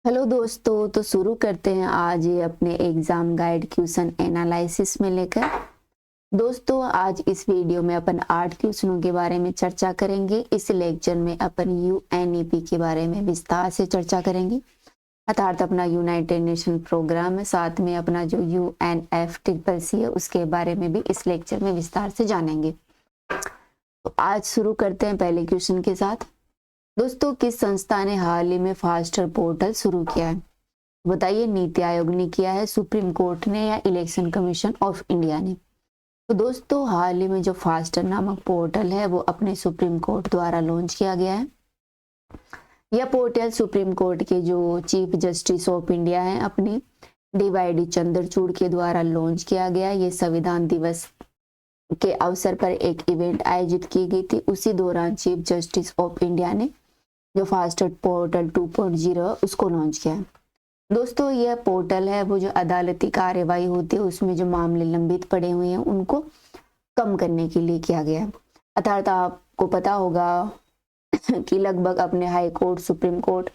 Hello दोस्तों, तो शुरू करते हैं आज ये अपने एग्जाम गाइड क्वेश्चन एनालिसिस में लेकर। दोस्तों, आज इस वीडियो में अपन 8 क्वेश्चनों के बारे में चर्चा करेंगे। इस लेक्चर में अपन यूएनईपी के बारे में विस्तार से चर्चा करेंगे, अर्थात अपना यूनाइटेड नेशन प्रोग्राम है। साथ में अपना जो UNFCCC है उसके बारे में भी इस लेक्चर में विस्तार से जानेंगे। तो आज शुरू करते हैं पहले क्वेश्चन के साथ। दोस्तों, किस संस्था ने हाल ही में फास्टर पोर्टल शुरू किया है? बताइए, नीति आयोग ने किया है, सुप्रीम कोर्ट ने, या इलेक्शन कमीशन ऑफ इंडिया ने? तो दोस्तों, हाल ही में जो फास्टर नामक पोर्टल है वो अपने सुप्रीम कोर्ट द्वारा लॉन्च किया गया है। यह पोर्टल सुप्रीम कोर्ट के जो चीफ जस्टिस ऑफ इंडिया है अपने DY चंद्रचूड़ के द्वारा लॉन्च किया गया। ये संविधान दिवस के अवसर पर एक इवेंट आयोजित की गई थी। उसी दौरान चीफ जस्टिस ऑफ इंडिया ने जो फास्टर पोर्टल 2.0 उसको लॉन्च किया है। दोस्तों, यह पोर्टल है वो जो अदालती कार्यवाही होती है उसमें जो मामले लंबित पड़े हुए हैं उनको कम करने के लिए किया गया है। अर्थात आपको पता होगा कि लगभग अपने हाई कोर्ट, सुप्रीम कोर्ट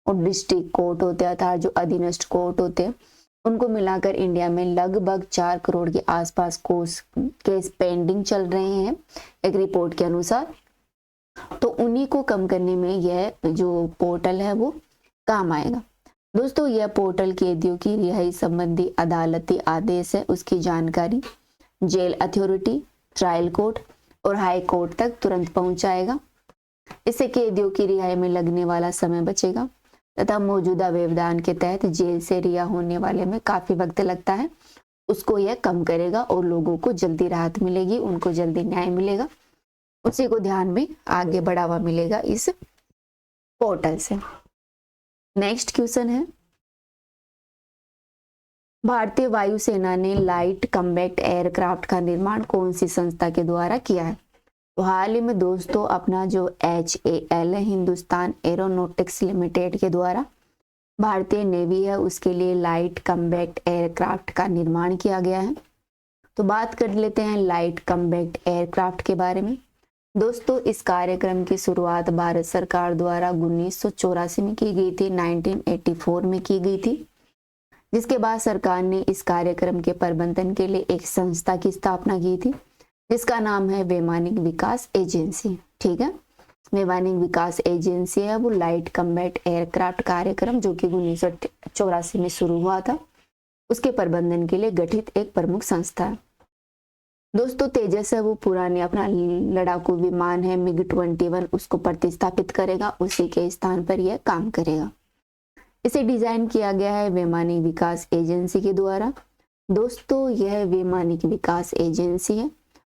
और डिस्ट्रिक्ट कोर्ट होते हैं, अर्थात जो अधीनस्थ कोर्ट होते हैं, उनको मिलाकर इंडिया में लगभग 4 करोड़ के आसपास केस पेंडिंग चल रहे हैं एक रिपोर्ट के अनुसार। तो उन्हीं को कम करने में यह जो पोर्टल है वो काम आएगा। दोस्तों, यह पोर्टल कैदियों की रिहाई संबंधी अदालती आदेश है उसकी जानकारी जेल अथॉरिटी, ट्रायल कोर्ट और हाई कोर्ट तक तुरंत पहुंचाएगा। इससे कैदियों की रिहाई में लगने वाला समय बचेगा तथा मौजूदा व्यवधान के तहत जेल से रिहा होने वाले में काफी वक्त लगता है उसको यह कम करेगा और लोगों को जल्दी राहत मिलेगी, उनको जल्दी न्याय मिलेगा, उसी को ध्यान में आगे बढ़ावा मिलेगा इस पोर्टल से। नेक्स्ट क्वेश्चन है, भारतीय वायुसेना ने लाइट कॉम्बैट एयरक्राफ्ट का निर्माण कौन सी संस्था के द्वारा किया है? तो हाल ही में दोस्तों अपना जो HAL है, हिंदुस्तान एरोनॉटिक्स लिमिटेड के द्वारा भारतीय नेवी है उसके लिए लाइट कॉम्बैट एयरक्राफ्ट का निर्माण किया गया है। तो बात कर लेते हैं लाइट कॉम्बैट एयरक्राफ्ट के बारे में। दोस्तों, इस कार्यक्रम की शुरुआत भारत सरकार द्वारा 1984 में की गई थी, 1984 में की गई थी, जिसके बाद सरकार ने इस कार्यक्रम के प्रबंधन के लिए एक संस्था की स्थापना की थी जिसका नाम है वैमानिक विकास एजेंसी। ठीक है, वैमानिक विकास एजेंसी है वो लाइट कॉम्बैट एयरक्राफ्ट कार्यक्रम जो कि 1984 में शुरू हुआ था उसके प्रबंधन के लिए गठित एक प्रमुख संस्था है। दोस्तों, तेजस है वो पुराने अपना लड़ाकू विमान है MiG-21 उसको प्रतिस्थापित करेगा, उसी के स्थान पर यह काम करेगा। इसे डिजाइन किया गया है वैमानिक विकास एजेंसी के द्वारा। दोस्तों, यह वैमानिक विकास एजेंसी है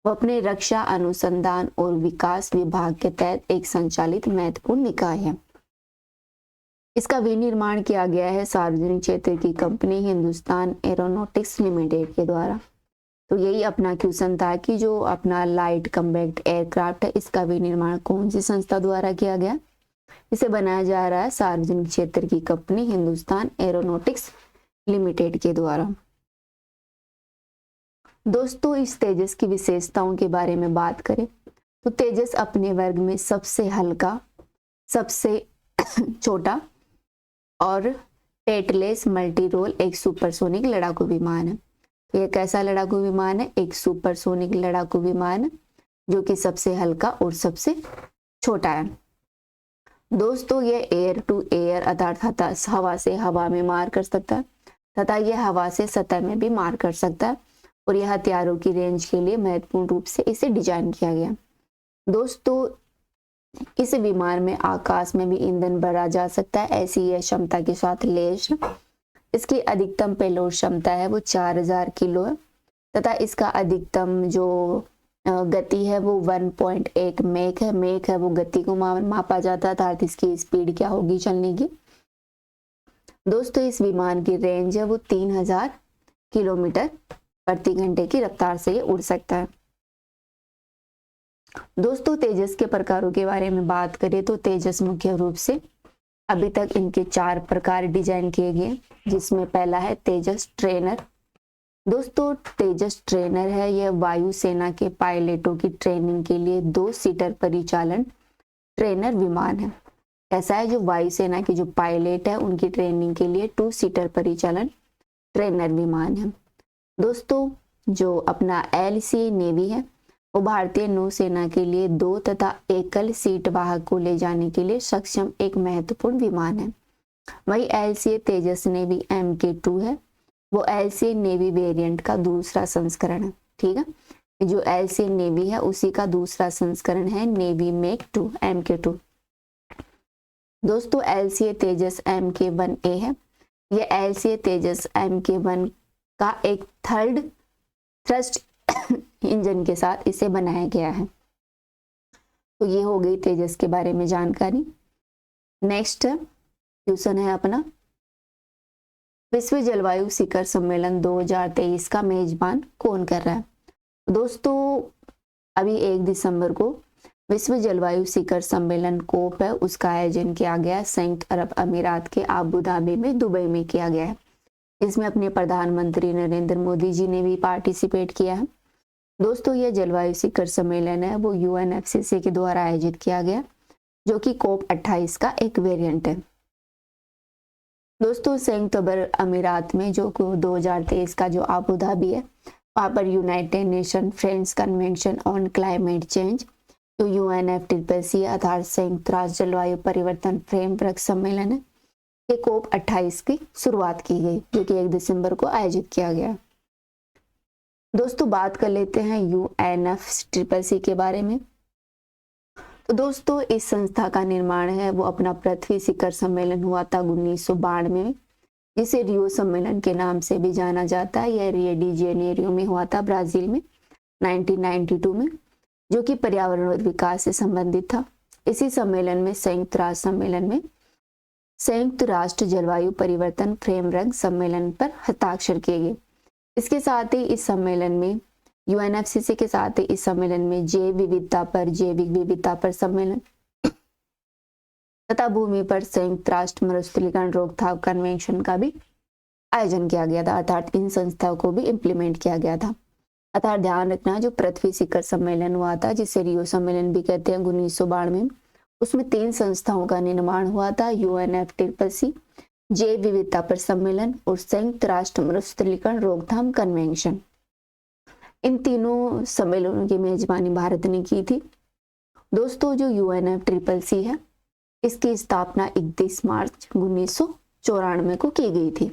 वो अपने रक्षा अनुसंधान और विकास विभाग के तहत एक संचालित महत्वपूर्ण निकाय है। इसका विनिर्माण किया गया है सार्वजनिक क्षेत्र की कंपनी हिंदुस्तान एरोनॉटिक्स लिमिटेड के द्वारा। तो यही अपना क्वेश्चन था कि जो अपना लाइट कॉम्बैट एयरक्राफ्ट है इसका विनिर्माण कौन सी संस्था द्वारा किया गया? इसे बनाया जा रहा है सार्वजनिक क्षेत्र की कंपनी हिंदुस्तान एरोनॉटिक्स लिमिटेड के द्वारा। दोस्तों, इस तेजस की विशेषताओं के बारे में बात करें तो तेजस अपने वर्ग में सबसे हल्का, सबसे छोटा और पेटलेस मल्टी रोल एक सुपरसोनिक लड़ाकू विमान है। यह कैसा लड़ाकू विमान है? एक सुपरसोनिक लड़ाकू विमान जो कि सबसे हल्का और सबसे छोटा है। दोस्तों, यह एयर टू एयर अर्थात हवा से हवा में मार कर सकता है तथा यह हवा से सतह में भी मार कर सकता है और यह हथियारों की रेंज के लिए महत्वपूर्ण रूप से इसे डिजाइन किया गया। दोस्तों, इस विमान में आकाश में भी ईंधन भरा जा सकता है, ऐसी यह क्षमता के साथ लैस। इसकी अधिकतम पेलोड क्षमता है वो 4000 किलो है तथा इसका अधिकतम जो गति है वो 1.1 मैक है। मैक है वो गति को मापा जाता है, अर्थात इसकी स्पीड क्या होगी चलने की। दोस्तों, इस विमान की रेंज है वो 3000 किलोमीटर प्रति घंटे की रफ्तार से ये उड़ सकता है। दोस्तों, तेजस के प्रकारों के बारे में बात करें तो तेजस मुख्य रूप से अभी तक इनके 4 प्रकार डिजाइन किए गए, जिसमें पहला है तेजस ट्रेनर। दोस्तों, तेजस ट्रेनर है यह वायुसेना के पायलटों की ट्रेनिंग के लिए 2 सीटर परिचालन ट्रेनर विमान है। ऐसा है जो वायुसेना की जो पायलट है उनकी ट्रेनिंग के लिए 2 सीटर परिचालन ट्रेनर विमान है। दोस्तों जो अपना LCA नेवी है वो भारतीय नौसेना के लिए 2 तथा एकल सीट वाहक को ले जाने के लिए सक्षम एक महत्वपूर्ण विमान है। वही LCA तेजस नेवी MK2 है, वो LCA नेवी वेरिएंट का दूसरा संस्करण है। ठीक है, जो LCA नेवी है उसी का दूसरा संस्करण है नेवी मेक 2 MK2। दोस्तों LCA तेजस MK1A है, ये LCA तेजस MK1 का एक थर्ड थ्रस्ट इंजन के साथ इसे बनाया गया है। तो ये हो गई तेजस के बारे में जानकारी। नेक्स्ट क्वेश्चन है अपना, विश्व जलवायु शिखर सम्मेलन 2023 का मेजबान कौन कर रहा है? दोस्तों अभी 1 दिसंबर को विश्व जलवायु शिखर सम्मेलन कोप है, उसका आयोजन किया गया संयुक्त अरब अमीरात के आबू धाबी में, दुबई में किया गया है। इसमें अपने प्रधानमंत्री नरेंद्र मोदी जी ने भी पार्टिसिपेट किया है। दोस्तों ये जलवायु शिखर सम्मेलन है वो UNFCCC के द्वारा आयोजित किया गया, जो कि COP 28 का एक वेरिएंट है। दोस्तों संयुक्त अरब अमीरात में जो 2023 का जो आबू धाबी है वहाँ पर United nation friends convention on climate change जो UNFCCC अर्थात संयुक्त राष्ट्र जलवायु परिवर्तन फ्रेमवर्क सम्मेलन है, ये COP 28 की शुरुआत की गई, जो कि 1 दिसंबर को आयोजित किया गया। दोस्तों बात कर लेते हैं UNFCCC के बारे में। तो दोस्तों इस संस्था का निर्माण है वो अपना पृथ्वी शिखर सम्मेलन हुआ था 1992 में, जिसे रियो सम्मेलन के नाम से भी जाना जाता है। यह रियो डी जेनेरियो में हुआ था, ब्राजील में 1992 में, जो कि पर्यावरण और विकास से संबंधित था। इसी सम्मेलन में संयुक्त राष्ट्र जलवायु परिवर्तन फ्रेमवर्क सम्मेलन पर हस्ताक्षर किए गए। इसके साथ ही इस सम्मेलन में UNFCCC के साथ ही इस सम्मेलन में जैविक विविधता पर सम्मेलन तथा भूमि पर संयुक्त राष्ट्र मरुस्थलीकरण रोकथाम कन्वेंशन का भी आयोजन किया गया था, अर्थात इन संस्थाओं को भी इम्प्लीमेंट किया गया था। अर्थात ध्यान रखना, जो पृथ्वी शिखर सम्मेलन हुआ था जिसे रियो सम्मेलन भी कहते हैं 1992 में, उसमें 3 संस्थाओं का निर्माण हुआ था, UNFCCC, जैव विविधता पर सम्मेलन और संयुक्त राष्ट्र मरुस्थलीकरण रोकथाम कन्वेंशन। इन तीनों सम्मेलनों की मेजबानी भारत ने की थी। दोस्तों जो UNFCCC है इसकी स्थापना 31 मार्च 1994 को की गई थी।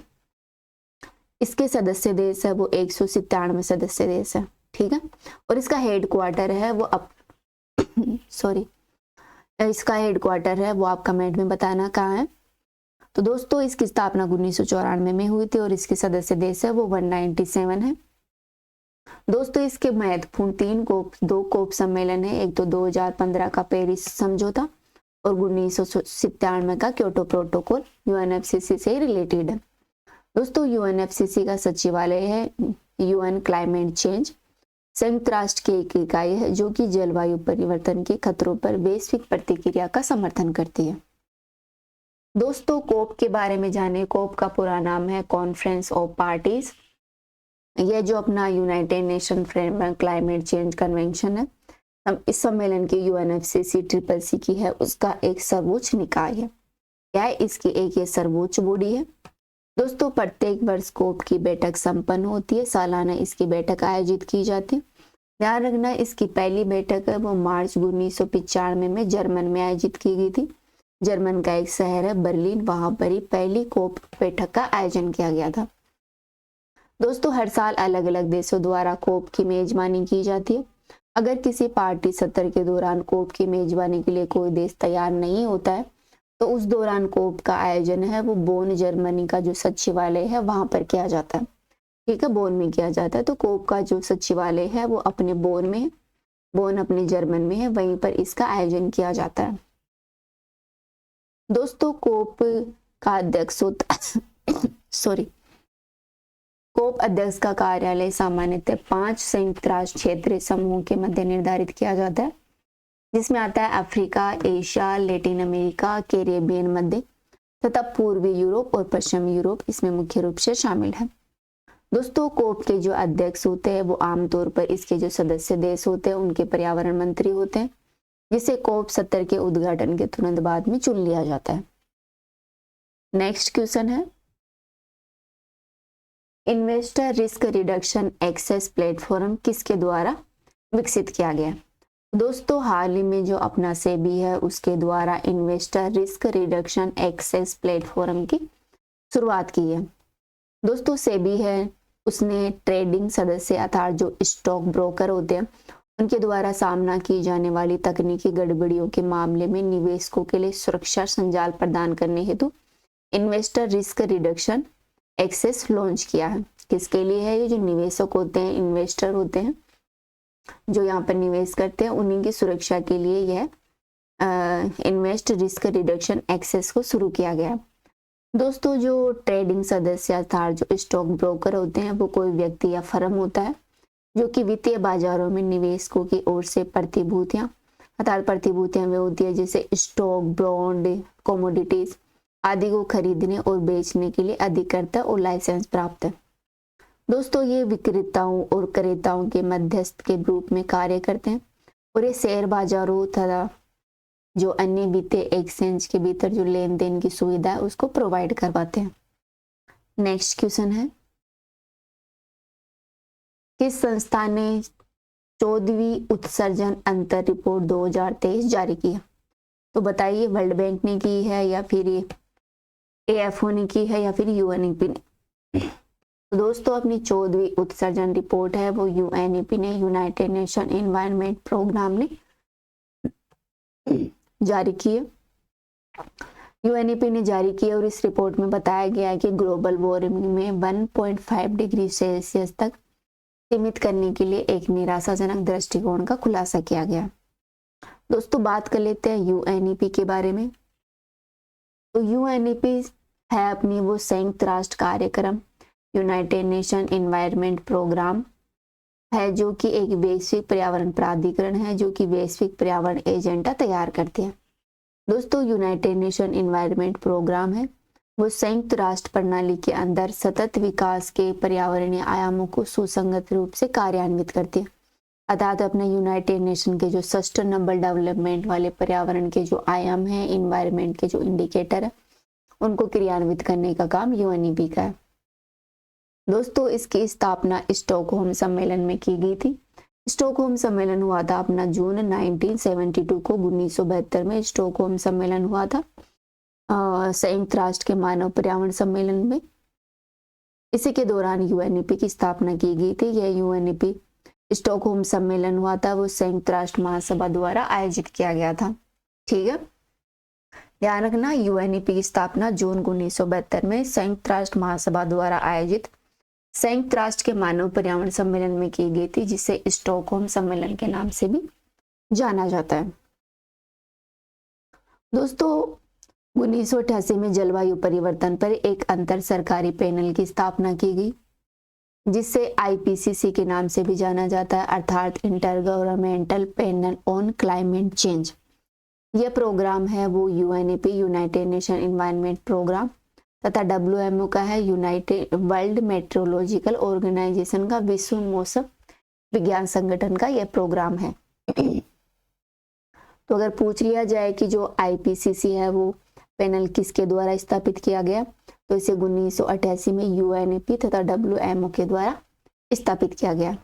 इसके सदस्य देश है वो 197 सदस्य देश है। ठीक है, और इसका हेडक्वार्टर है वो इसका हेडक्वार्टर है वो आप कमेंट में बताना कहाँ है। तो दोस्तों इसकी स्थापना 1994 में हुई थी और इसके सदस्य देश है वो 197 है। दोस्तों इसके महत्वपूर्ण 2 कोप सम्मेलन है, एक तो 2015 का पेरिस समझौता और 1997 का क्योटो प्रोटोकॉल UNFCCC से रिलेटेड है। दोस्तों UNFCCC का सचिवालय है UN क्लाइमेट चेंज, संयुक्त राष्ट्र की एक इकाई है जो कि जलवायु परिवर्तन के खतरों पर वैश्विक प्रतिक्रिया का समर्थन करती है। दोस्तों कोप के बारे में जाने। कोप का पूरा नाम है कॉन्फ्रेंस ऑफ पार्टीज। यह जो अपना United nation framework climate change convention है, इस सम्मेलन की UNFCCC की है, उसका एक सर्वोच्च निकाय है। क्या है? इसकी एक ये सर्वोच्च बॉडी है। दोस्तों प्रत्येक वर्ष कोप की बैठक संपन्न होती है, सालाना इसकी बैठक आयोजित की जाती है। ध्यान रखना इसकी पहली बैठक है वो मार्च 1995 में जर्मन में आयोजित की गई थी। जर्मन का एक शहर है बर्लिन, वहां पर ही पहली कोप बैठक का आयोजन किया गया था। दोस्तों हर साल अलग अलग देशों द्वारा कोप की मेजबानी की जाती है। अगर किसी पार्टी सत्र के दौरान कोप की मेजबानी के लिए कोई देश तैयार नहीं होता है तो उस दौरान कोप का आयोजन है वो बोन जर्मनी का जो सचिवालय है वहां पर किया जाता है। ठीक है, बोन में किया जाता है। तो कोप का जो सचिवालय है वो अपने बोन में है, बोन अपने जर्मन में है, वहीं पर इसका आयोजन किया जाता है। दोस्तों कोप का अध्यक्ष कोप अध्यक्ष का कार्यालय सामान्यतः 5 संयुक्त राष्ट्र क्षेत्रीय समूहों के मध्य निर्धारित किया जाता है, जिसमें आता है Africa, Asia, Latin America, Caribbean मध्य तथा पूर्वी यूरोप और पश्चिमी यूरोप इसमें मुख्य रूप से शामिल है। दोस्तों कोप के जो अध्यक्ष होते हैं वो आमतौर पर इसके जो सदस्य देश होते हैं उनके पर्यावरण मंत्री होते हैं। जिसे कोप 70 के उद्घाटन के तुरंत बाद में चुन लिया जाता है। नेक्स्ट क्वेश्चन है, investor risk reduction access platform किसके द्वारा विकसित किया गया? दोस्तों हाल ही में जो अपना सेबी है उसके द्वारा investor risk reduction access platform की शुरुआत की है। दोस्तों सेबी है उसने ट्रेडिंग सदस्य अर्थात जो स्टॉक ब्रोकर होते हैं उनके द्वारा सामना की जाने वाली तकनीकी गड़बड़ियों के मामले में निवेशकों के लिए सुरक्षा संजाल प्रदान करने हेतु investor risk reduction access launch किया है। किसके लिए है? ये जो निवेशक होते हैं, इन्वेस्टर होते हैं, जो यहाँ पर निवेश करते हैं, उन्हीं की सुरक्षा के लिए यह इन्वेस्ट रिस्क रिडक्शन एक्सेस को शुरू किया गया। दोस्तों जो ट्रेडिंग सदस्य अर्थात जो स्टॉक ब्रोकर होते हैं वो कोई व्यक्ति या फर्म होता है जो कि वित्तीय बाजारों में निवेशकों की ओर से प्रतिभूतियां अर्थात प्रतिभूतियां वे होती है जैसे स्टॉक, बॉन्ड, कमोडिटीज आदि को खरीदने और बेचने के लिए अधिकृत और लाइसेंस प्राप्त है। दोस्तों ये विक्रेताओं और क्रेताओं के मध्यस्थ के रूप में कार्य करते हैं और ये शेयर बाजारों तथा जो अन्य वित्तीय एक्सचेंज के भीतर जो लेन देन की सुविधा है उसको प्रोवाइड करवाते हैं। नेक्स्ट क्वेश्चन है, किस संस्था ने 14वीं उत्सर्जन अंतर रिपोर्ट 2023 जारी की है? तो बताइए, वर्ल्ड बैंक ने की है या फिर AFO ने की है या फिर UNEP ने? तो दोस्तों अपनी 14वीं उत्सर्जन रिपोर्ट है वो UNEP ने, यूनाइटेड नेशन एनवायरनमेंट प्रोग्राम ने जारी की है। UNEP ने जारी की है और इस रिपोर्ट में बताया गया है कि ग्लोबल वार्मिंग में 1.5 डिग्री सेल्सियस तक सीमित करने के लिए एक निराशाजनक दृष्टिकोण का खुलासा किया गया। दोस्तों बात कर लेते हैं UNEP के बारे में। तो UNEP है अपनी वो संयुक्त राष्ट्र कार्यक्रम, यूनाइटेड नेशन एनवायरनमेंट प्रोग्राम है जो कि एक वैश्विक पर्यावरण प्राधिकरण है जो कि वैश्विक पर्यावरण एजेंडा तैयार करते हैं। दोस्तों यूनाइटेड नेशन एनवायरनमेंट प्रोग्राम है वो संयुक्त राष्ट्र प्रणाली के अंदर सतत विकास के पर्यावरणीय आयामों को सुसंगत रूप से कार्यान्वित करते हैं। अर्थात अपने यूनाइटेड नेशन के जो सस्टेनेबल डेवलपमेंट वाले पर्यावरण के जो आयाम हैं, इन्वायरमेंट के जो इंडिकेटर है, उनको क्रियान्वित करने का काम UNEP का है। दोस्तों इसकी स्थापना स्टॉकहोम सम्मेलन में की गई थी। स्टॉकहोम सम्मेलन हुआ था अपना जून 1972 को, 1972 में स्टॉकहोम सम्मेलन हुआ था संयुक्त राष्ट्र के मानव पर्यावरण सम्मेलन में। इसी के दौरान UNEP की स्थापना की गई थी। यह UNEP स्टॉकहोम सम्मेलन हुआ था वो संयुक्त राष्ट्र महासभा द्वारा आयोजित किया गया था। ठीक है, ध्यान रखना, UNEP की स्थापना जून 1972 में संयुक्त राष्ट्र महासभा द्वारा आयोजित संयुक्त राष्ट्र के मानव पर्यावरण सम्मेलन में की गई थी, जिसे स्टॉकहोम सम्मेलन के नाम से भी जाना जाता है। दोस्तों 1988 में जलवायु परिवर्तन पर एक अंतर सरकारी पैनल की स्थापना की गई जिसे IPCC के नाम से भी जाना जाता है, अर्थात inter governmental panel on climate change. यह प्रोग्राम है वो UNEP united nation environment programme तथा WMO का है, यूनाइटेड वर्ल्ड मेट्रोलॉजिकल ऑर्गेनाइजेशन का, विश्व मौसम विज्ञान संगठन का यह प्रोग्राम है। तो अगर पूछ लिया जाए कि जो IPCC है वो पैनल किसके द्वारा स्थापित किया गया, तो इसे 1988 में UNEP तथा WMO के द्वारा स्थापित किया गया।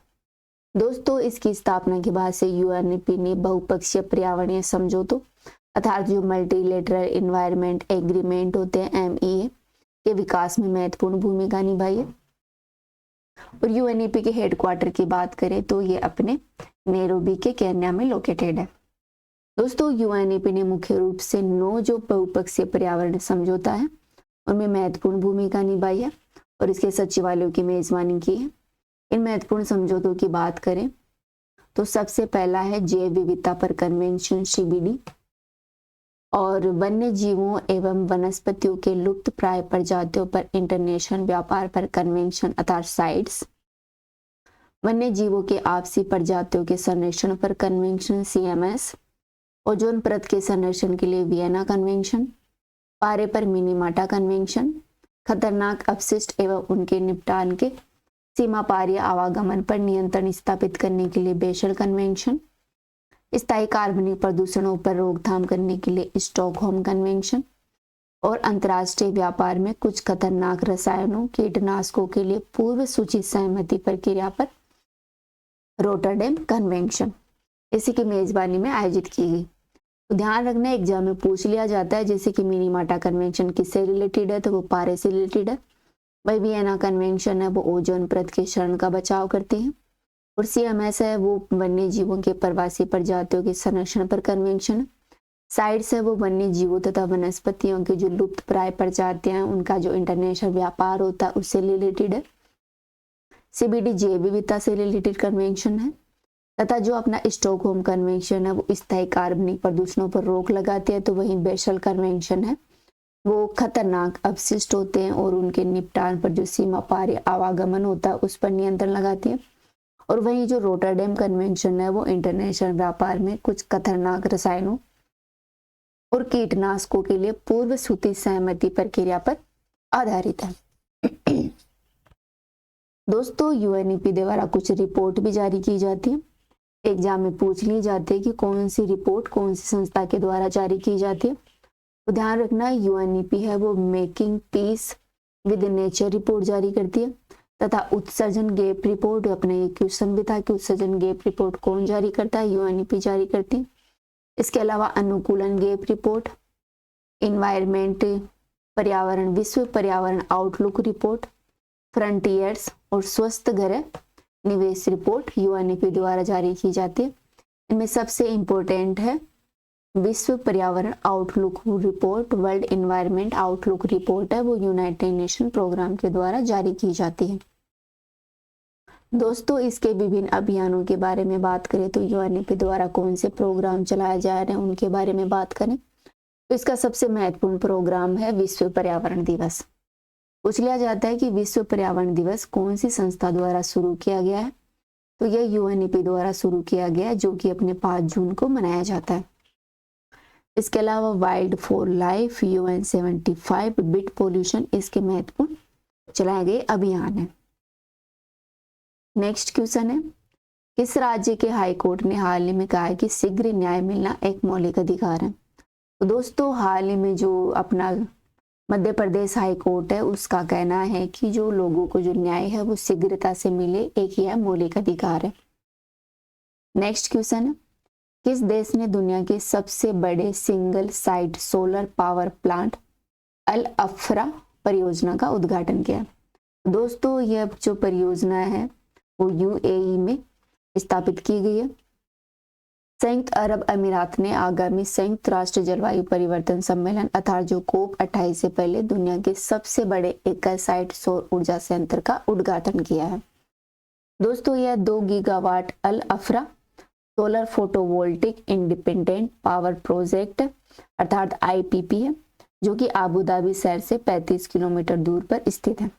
दोस्तों इसकी स्थापना के बाद से UNEP ने बहुपक्षीय पर्यावरणीय समझौतों अर्थात जो मल्टीलेटरल एनवायरनमेंट एग्रीमेंट होते हैं MEA के विकास में महत्वपूर्ण भूमिका निभाई है। और UNEP के हेडक्वार्टर की बात करें तो ये अपने नैरोबी के केन्या में लोकेटेड है। दोस्तों UNEP ने मुख्य रूप से 9 जो बहुपक्षीय पर्यावरण समझौता है उनमें महत्वपूर्ण भूमिका निभाई है और इसके सचिवालयों की मेजबानी की है। इन महत्वपूर्ण समझौतों की बात करें तो सबसे पहला है जैव विविधता पर कन्वेंशन CBD और वन्य जीवों एवं वनस्पतियों के लुप्त प्राय प्रजातियों पर इंटरनेशनल व्यापार पर कन्वेंशन अर्थात साइट्स, वन्य जीवों के आपसी प्रजातियों के संरक्षण पर कन्वेंशन CMS, ओजोन परत के संरक्षण के लिए वियना कन्वेंशन, पारे पर मिनीमाटा कन्वेंशन, खतरनाक अपशिष्ट एवं उनके निपटान के सीमा पार या आवागमन पर नियंत्रण स्थापित करने के लिए बेशल कन्वेंशन, स्थायी कार्बनिक प्रदूषणों पर रोकथाम करने के लिए स्टॉकहोम कन्वेंशन, और अंतर्राष्ट्रीय व्यापार में कुछ खतरनाक रसायनों कीटनाशकों के लिए पूर्व सूचित सहमति प्रक्रिया पर रोटरडेम कन्वेंशन, इसी की मेजबानी में आयोजित की गई। तो ध्यान रखना एग्जाम में पूछ लिया जाता है, जैसे कि मिनीमाटा कन्वेंशन किससे रिलेटेड है, तो वो पारे से रिलेटेड है। वही वियना कन्वेंशन है वो ओजोन परत के क्षरण का बचाव करती है, और CMS है वो वन्य जीवों के प्रवासी प्रजातियों के संरक्षण पर कन्वेंशन है। साइट्स है वो वन्य जीवों तथा वनस्पतियों के जो लुप्त प्राय प्रजातियां हैं उनका जो इंटरनेशनल व्यापार होता है उससे रिलेटेड है। CBD जैव विविधता से रिलेटेड कन्वेंशन है, तथा जो अपना स्टॉकहोम कन्वेंशन है वो स्थायी कार्बनिक प्रदूषणों पर रोक लगाती है। तो वहीं बेसल कन्वेंशन है वो खतरनाक अपशिष्ट होते हैं और उनके निपटान पर जो सीमा पार आवागमन होता है उस पर नियंत्रण लगाती है। और वहीं जो रोटरडेम कन्वेंशन है वो इंटरनेशनल व्यापार में कुछ खतरनाक रसायनों और कीटनाशकों के लिए पूर्व सूचित सहमति प्रक्रिया पर आधारित है। दोस्तों UNEP द्वारा कुछ रिपोर्ट भी जारी की जाती है। एग्जाम में पूछ ली जाती है कि कौन सी रिपोर्ट कौन सी संस्था के द्वारा जारी की जाती है। तो ध्यान रखना UNEP है वो making peace with nature report जारी करती है, तथा उत्सर्जन गैप रिपोर्ट, अपने ये क्वेश्चन भी था कि उत्सर्जन गैप रिपोर्ट कौन जारी करता है, UNEP जारी करती है। इसके अलावा अनुकूलन गैप रिपोर्ट, इन्वायरमेंट पर्यावरण विश्व पर्यावरण आउटलुक रिपोर्ट, फ्रंटियर्स और स्वस्थ ग्रह निवेश रिपोर्ट UNEP द्वारा जारी की जाती है। इनमें सबसे इंपॉर्टेंट है विश्व पर्यावरण outlook report, world environment outlook report है वो यूनाइटेड नेशन प्रोग्राम के द्वारा जारी की जाती है। दोस्तों इसके विभिन्न अभियानों के बारे में बात करें तो UNEP द्वारा कौन से प्रोग्राम चलाए जा रहे हैं उनके बारे में बात करें तो इसका सबसे महत्वपूर्ण प्रोग्राम है विश्व पर्यावरण दिवस। पूछ लिया जाता है कि विश्व पर्यावरण दिवस कौन सी संस्था द्वारा शुरू किया गया है, तो यह UNEP द्वारा शुरू किया गया है, जो कि अपने 5 जून को मनाया जाता है। इसके अलावा wild for life, UN75, bit pollution इसके महत्वपूर्ण चलाए गए अभियान है। नेक्स्ट क्वेश्चन है, किस राज्य के हाई कोर्ट ने हाल ही में कहा है कि शीघ्र न्याय मिलना एक मौलिक अधिकार है। तो दोस्तों हाल ही में जो अपना मध्य प्रदेश हाई कोर्ट है उसका कहना है कि जो लोगों को जो न्याय है वो शीघ्रता से मिले, एक यह मौलिक अधिकार है। नेक्स्ट क्वेश्चन है, किस देश ने दुनिया के सबसे बड़े single site solar power plant Al Dhafra परियोजना का उद्घाटन किया। दोस्तों यह जो परियोजना है वो UAE में स्थापित की गई है। संयुक्त अरब अमीरात ने आगामी संयुक्त राष्ट्र जलवायु परिवर्तन सम्मेलन अर्थात जो COP28 से पहले दुनिया के सबसे बड़े एकल साइट सौर ऊर्जा संयंत्र का उद्घाटन किया है। दोस्तों यह 2 gigawatt Al Dhafra solar photovoltaic independent power project अर्थात IPP है, जो कि आबू धाबी शहर से 35 किलोमीटर दूर पर स्थित है।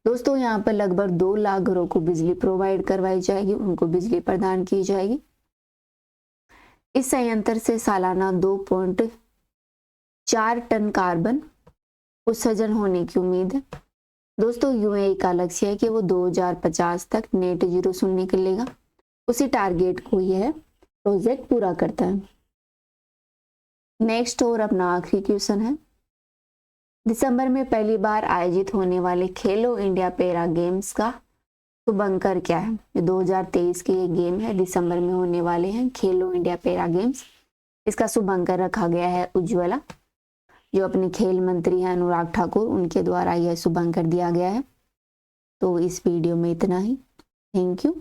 दोस्तों यहाँ पर लगभग 2 लाख घरों को बिजली प्रोवाइड करवाई जाएगी, उनको बिजली प्रदान की जाएगी। इस संयंत्र से सालाना 2.4 टन कार्बन उत्सर्जन होने की उम्मीद है। दोस्तों UAE का लक्ष्य है कि वो 2050 तक नेट जीरो शून्य निकलेगा। उसी टारगेट को यह प्रोजेक्ट पूरा करता है। नेक्स्ट और अपना आखिरी क्वेश्चन है, दिसंबर में पहली बार आयोजित होने वाले खेलो इंडिया पैरा गेम्स का शुभंकर क्या है। 2023 के ये गेम है, दिसंबर में होने वाले हैं खेलो इंडिया पैरा गेम्स। इसका शुभंकर रखा गया है उज्ज्वला, जो अपने खेल मंत्री हैं अनुराग ठाकुर, उनके द्वारा यह शुभंकर दिया गया है। तो इस वीडियो में इतना ही। Thank you.